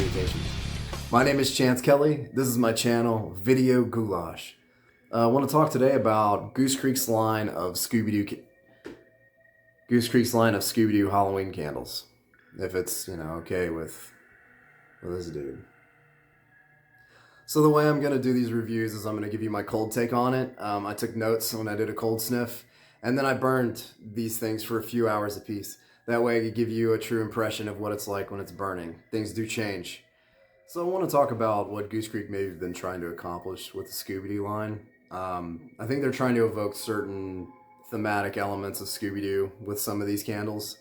salutations. My name is Chance Kelly. This is my channel, Video Goulash. I want to talk today about Goose Creek's line of Scooby-Doo Halloween candles. If it's, okay with this dude. So the way I'm going to do these reviews is I'm going to give you my cold take on it. I took notes when I did a cold sniff, and then I burned these things for a few hours apiece. That way I could give you a true impression of what it's like when it's burning. Things do change. So I want to talk about what Goose Creek may have been trying to accomplish with the Scooby-Doo line. I think they're trying to evoke certain thematic elements of Scooby-Doo with some of these candles.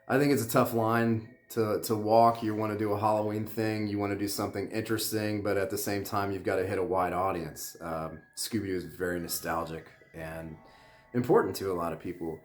I think it's a tough line to walk. You want to do a Halloween thing, you want to do something interesting, but at the same time you've got to hit a wide audience. Scooby-Doo is very nostalgic and important to a lot of people.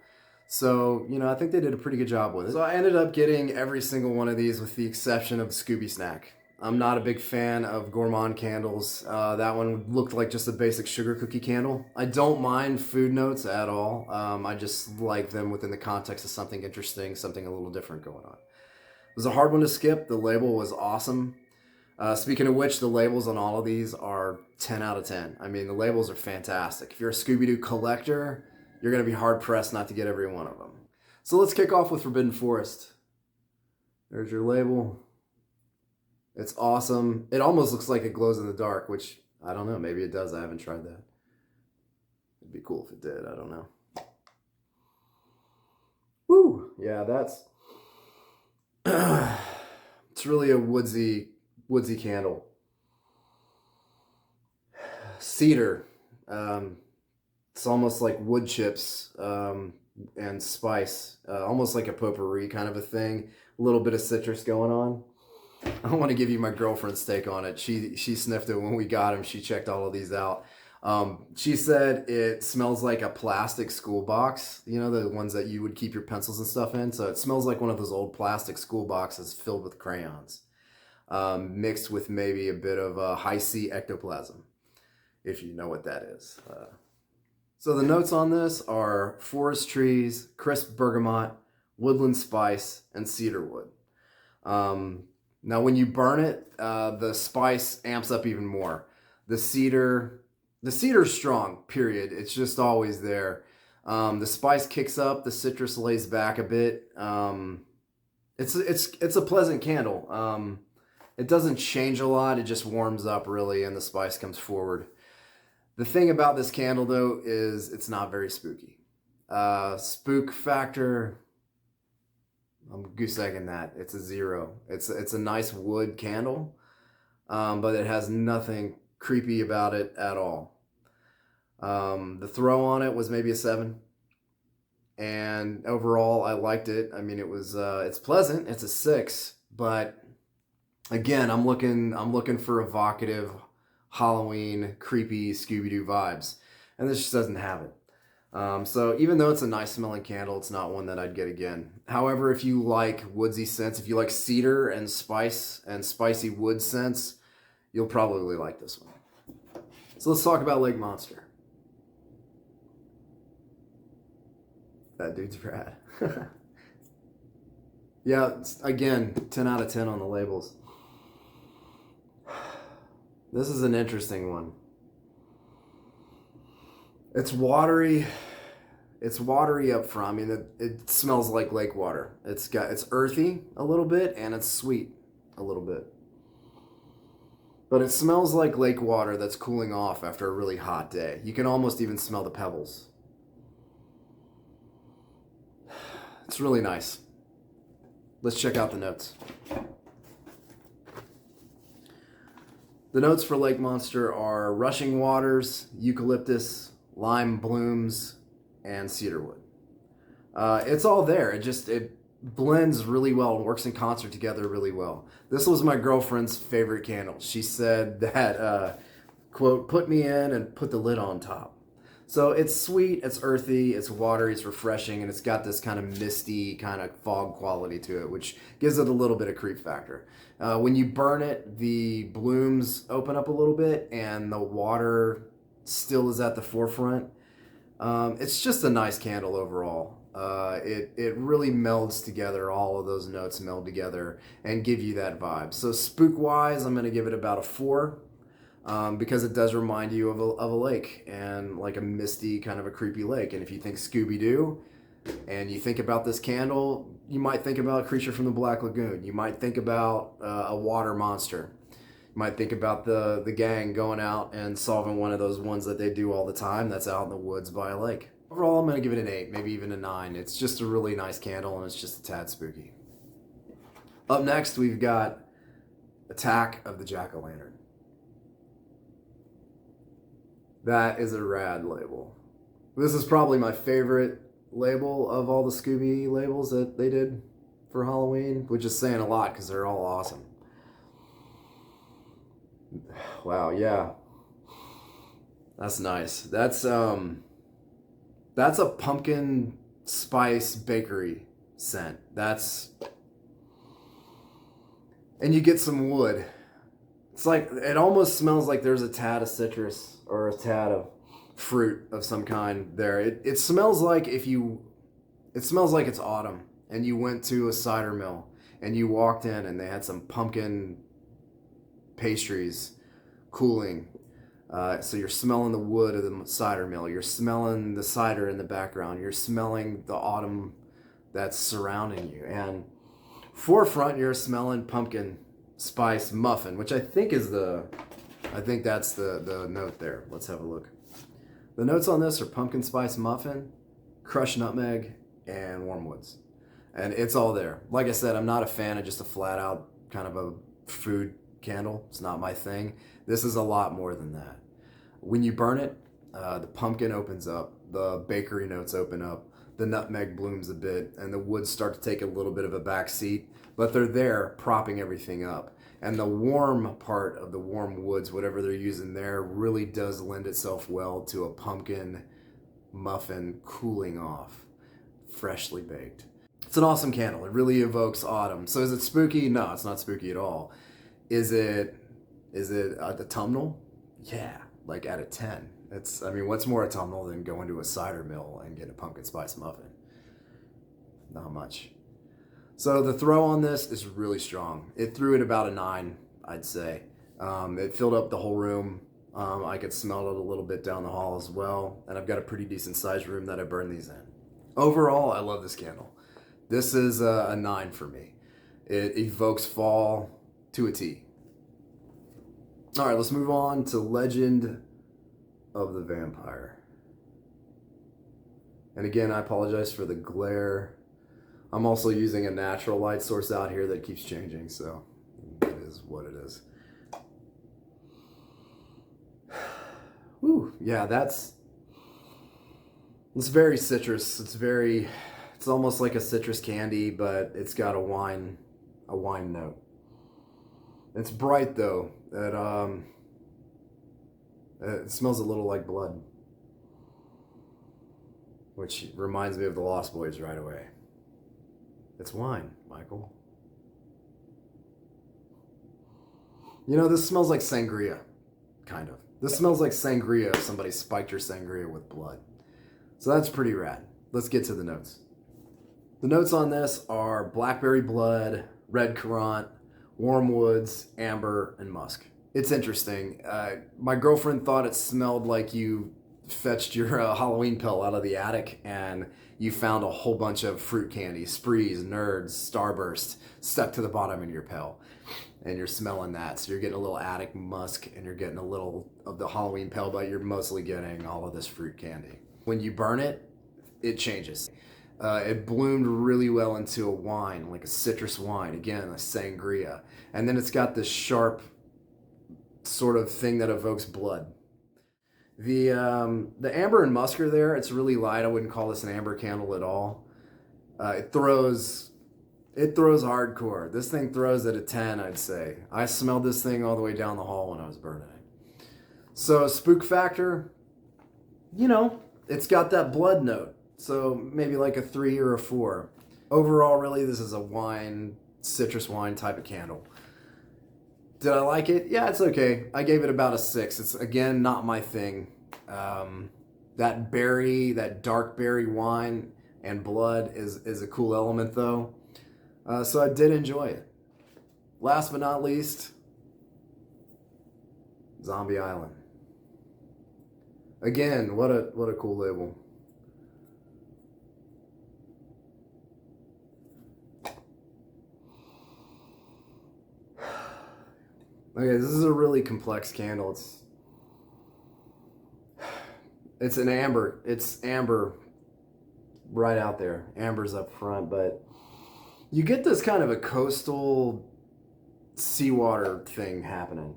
So, I think they did a pretty good job with it. So I ended up getting every single one of these with the exception of Scooby Snack. I'm not a big fan of gourmand candles. That one looked like just a basic sugar cookie candle. I don't mind food notes at all. I just like them within the context of something interesting, something a little different going on. It was a hard one to skip. The label was awesome. Speaking of which, the labels on all of these are 10 out of 10. I mean, the labels are fantastic. If you're a Scooby-Doo collector, you're going to be hard-pressed not to get every one of them. So let's kick off with Forbidden Forest. There's your label. It's awesome. It almost looks like it glows in the dark, which, I don't know, maybe it does. I haven't tried that. It'd be cool if it did. I don't know. Woo! Yeah, that's... it's really a woodsy candle. Cedar. It's almost like wood chips and spice, almost like a potpourri kind of a thing. A little bit of citrus going on. I want to give you my girlfriend's take on it. She sniffed it when we got them. She checked all of these out. She said it smells like a plastic school box. You know, the ones that you would keep your pencils and stuff in. So it smells like one of those old plastic school boxes filled with crayons, mixed with maybe a bit of high C ectoplasm, if you know what that is. So the notes on this are forest trees, crisp bergamot, woodland spice, and cedar wood. Now when you burn it, the spice amps up even more. The cedar's strong, period. It's just always there. The spice kicks up, the citrus lays back a bit. It's a pleasant candle. It doesn't change a lot, it just warms up really, and the spice comes forward. The thing about this candle, though, is it's not very spooky. Spook factor, I'm goose-egging that. It's a 0. It's a nice wood candle, but it has nothing creepy about it at all. The throw on it was maybe a 7. And overall, I liked it. I mean, it's pleasant. It's a 6. But again, I'm looking for evocative Halloween, creepy Scooby-Doo vibes, and this just doesn't have it. So even though it's a nice smelling candle, it's not one that I'd get again. However, if you like woodsy scents, if you like cedar and spice and spicy wood scents, you'll probably like this one. So let's talk about Lake Monster. That dude's rad. Yeah, again, 10 out of 10 on the labels. This is an interesting one. It's watery. It's watery up front. I mean, it smells like lake water. It's earthy a little bit, and it's sweet a little bit. But it smells like lake water that's cooling off after a really hot day. You can almost even smell the pebbles. It's really nice. Let's check out the notes. The notes for Lake Monster are rushing waters, eucalyptus, lime blooms, and cedarwood. It's all there. It blends really well and works in concert together really well. This was my girlfriend's favorite candle. She said that, quote, put me in and put the lid on top. So it's sweet, it's earthy, it's watery, it's refreshing, and it's got this kind of misty kind of fog quality to it, which gives it a little bit of creep factor. When you burn it, the blooms open up a little bit and the water still is at the forefront. It's just a nice candle overall. It really melds together. All of those notes meld together and give you that vibe. So spook wise, I'm gonna give it about a 4. Because it does remind you of a lake, and like a misty kind of a creepy lake. And if you think Scooby-Doo and you think about this candle, you might think about Creature from the Black Lagoon. You might think about a water monster. You might think about the gang going out and solving one of those ones that they do all the time that's out in the woods by a lake. Overall, I'm going to give it an 8, maybe even a 9. It's just a really nice candle, and it's just a tad spooky. Up next, we've got Attack of the Jack-O-Lantern. That is a rad label. This is probably my favorite label of all the Scooby labels that they did for Halloween, which is saying a lot because they're all awesome. Wow, yeah. That's nice. That's a pumpkin spice bakery scent. And you get some wood. It's like, it almost smells like there's a tad of citrus or a tad of fruit of some kind there. It smells like it smells like it's autumn and you went to a cider mill and you walked in and they had some pumpkin pastries cooling. So you're smelling the wood of the cider mill. You're smelling the cider in the background. You're smelling the autumn that's surrounding you. And forefront, you're smelling pumpkin spice muffin, which I think that's the note there. Let's have a look. The notes on this are pumpkin spice muffin, crushed nutmeg, and warm woods. And it's all there. Like I said, I'm not a fan of just a flat out kind of a food candle. It's not my thing. This is a lot more than that. When you burn it, the pumpkin opens up, the bakery notes open up, the nutmeg blooms a bit, and the woods start to take a little bit of a back seat, but they're there propping everything up. And the warm part of the warm woods, whatever they're using there, really does lend itself well to a pumpkin muffin cooling off, freshly baked. It's an awesome candle. It really evokes autumn. So is it spooky? No, it's not spooky at all. Is it autumnal? Yeah, like out of 10. What's more autumnal than going to a cider mill and getting a pumpkin spice muffin? Not much. So the throw on this is really strong. It threw it about a 9, I'd say. It filled up the whole room. I could smell it a little bit down the hall as well. And I've got a pretty decent sized room that I burn these in. Overall, I love this candle. This is a 9 for me. It evokes fall to a T. All right, let's move on to Legend of the Vampire. And again, I apologize for the glare. I'm also using a natural light source out here that keeps changing, so it is what it is. Whew, yeah, it's very citrus. It's almost like a citrus candy, but it's got a wine note. It's bright though. It smells a little like blood, which reminds me of the Lost Boys right away. It's wine, Michael. You know, this smells like sangria, kind of. This smells like sangria if somebody spiked your sangria with blood. So that's pretty rad. Let's get to the notes. The notes on this are blackberry blood, red currant, warm woods, amber, and musk. It's interesting. My girlfriend thought it smelled like you fetched your Halloween pill out of the attic and you found a whole bunch of fruit candy, Sprees, Nerds, Starburst, stuck to the bottom of your pill. And you're smelling that. So you're getting a little attic musk and you're getting a little of the Halloween pill, but you're mostly getting all of this fruit candy. When you burn it, it changes. It bloomed really well into a wine, like a citrus wine, again, a sangria. And then it's got this sharp sort of thing that evokes blood. The amber and musk are there. It's really light. I wouldn't call this an amber candle at all. It throws hardcore. This thing throws at a 10, I'd say. I smelled this thing all the way down the hall when I was burning it. So spook factor, it's got that blood note. So maybe like a 3 or a 4. Overall, really, this is a citrus wine type of candle. Did I like it? Yeah, it's okay. I gave it about a 6. It's, again, not my thing. That dark berry wine, and blood is a cool element though. So I did enjoy it. Last but not least, Zombie Island. Again, what a cool label. Okay, this is a really complex candle. It's an amber. It's amber right out there. Amber's up front, but you get this kind of a coastal seawater thing happening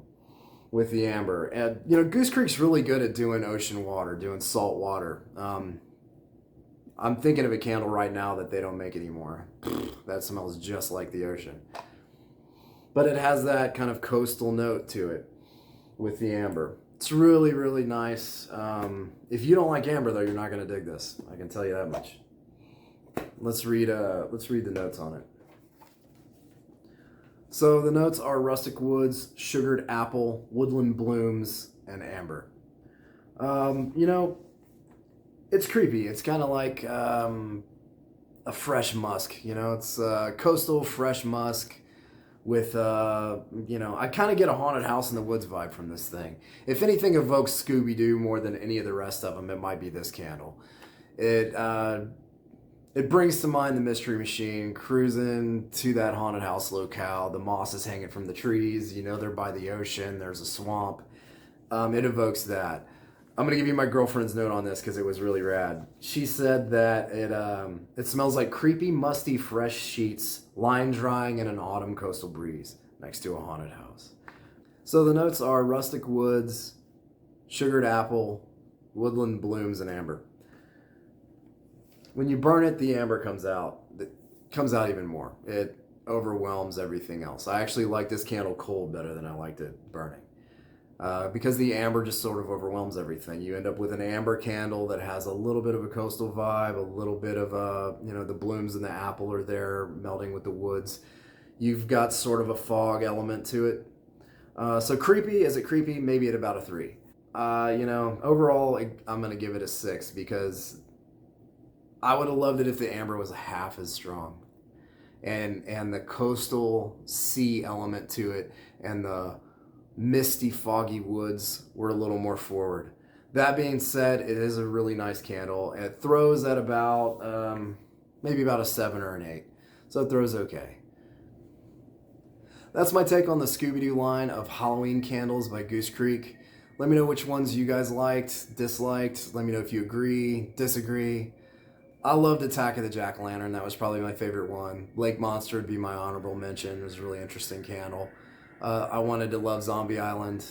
with the amber. And you know, Goose Creek's really good at doing ocean water, doing salt water. I'm thinking of a candle right now that they don't make anymore. That smells just like the ocean. But it has that kind of coastal note to it with the amber. It's really, really nice. If you don't like amber, though, you're not going to dig this. I can tell you that much. Let's read the notes on it. So the notes are rustic woods, sugared apple, woodland blooms, and amber. You know, it's creepy. It's kind of like a fresh musk. You know, it's coastal fresh musk. With, you know, I kind of get a haunted house in the woods vibe from this thing. If anything evokes Scooby-Doo more than any of the rest of them, it might be this candle. It brings to mind the Mystery Machine, cruising to that haunted house locale. The moss is hanging from the trees. You know, they're by the ocean. There's a swamp. It evokes that. I'm going to give you my girlfriend's note on this because it was really rad. She said that it smells like creepy, musty, fresh sheets line drying in an autumn coastal breeze next to a haunted house. So the notes are rustic woods, sugared apple, woodland blooms, and amber. When you burn it, the amber comes out. It comes out even more. It overwhelms everything else. I actually like this candle cold better than I liked it burning. Because the amber just sort of overwhelms everything. You end up with an amber candle that has a little bit of a coastal vibe, a little bit of you know, the blooms and the apple are there melting with the woods. You've got sort of a fog element to it. So creepy, is it creepy? Maybe at about a 3. You know, overall, I'm going to give it a 6 because I would have loved it if the amber was half as strong. And the coastal sea element to it and the misty, foggy woods were a little more forward. That being said, it is a really nice candle. It throws at about, maybe about a 7 or an 8. So it throws okay. That's my take on the Scooby-Doo line of Halloween candles by Goose Creek. Let me know which ones you guys liked, disliked. Let me know if you agree, disagree. I loved Attack of the Jackalantern. That was probably my favorite one. Lake Monster would be my honorable mention. It was a really interesting candle. I wanted to love Zombie Island.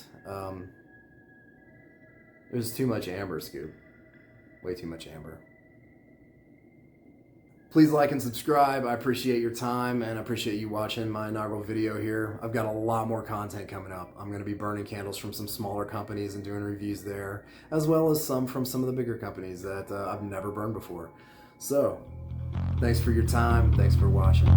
There's too much amber, Scoob. Way too much amber. Please like and subscribe. I appreciate your time and I appreciate you watching my inaugural video here. I've got a lot more content coming up. I'm going to be burning candles from some smaller companies and doing reviews there, as well as some from some of the bigger companies that I've never burned before. So, thanks for your time. Thanks for watching.